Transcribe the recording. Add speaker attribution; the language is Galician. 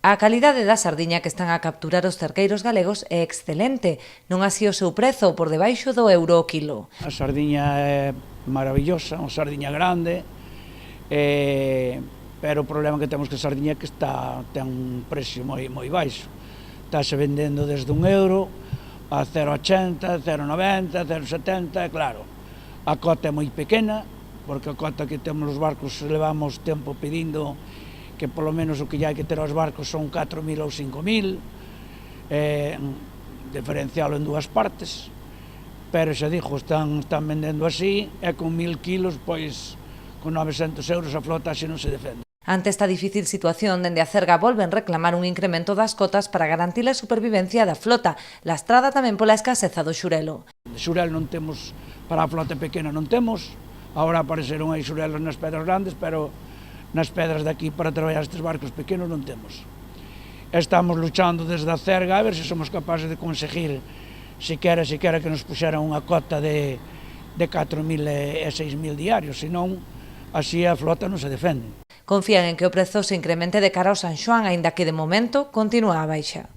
Speaker 1: A calidade da sardiña que están a capturar os cerqueiros galegos é excelente, non así o seu prezo, por debaixo do euro o quilo.
Speaker 2: A sardiña é maravillosa, unha sardiña grande, pero o problema que temos que a sardiña é que ten un precio moi baixo. Estáse vendendo desde €1 a 0,80, 0,90, 0,70, claro. A cota é moi pequena, porque a cota que temos nos barcos levamos tempo pedindo que polo menos o que hai que ter aos barcos son 4.000 ou 5.000, diferencialo en dúas partes, pero xa digo, están vendendo así, e con 1.000 kilos, pois, con €900 a flota así non se defende.
Speaker 1: Ante esta difícil situación, dende a Cerga volven reclamar un incremento das cotas para garantir a supervivencia da flota, lastrada tamén pola escaseza do xurelo.
Speaker 2: De xurel non temos, para a flota pequena non temos, agora apareceron aí xurelos nas pedras grandes, pero nas pedras de aquí para traballar estes barcos pequenos non temos. Estamos luchando desde a Cerga a ver se somos capaces de conseguir siquera que nos puxeran unha cota de 4.000 e 6.000 diarios, senón así a flota non se defende.
Speaker 1: Confían en que o prezo se incremente de cara ao San Xoán, aínda que de momento continúa a baixa.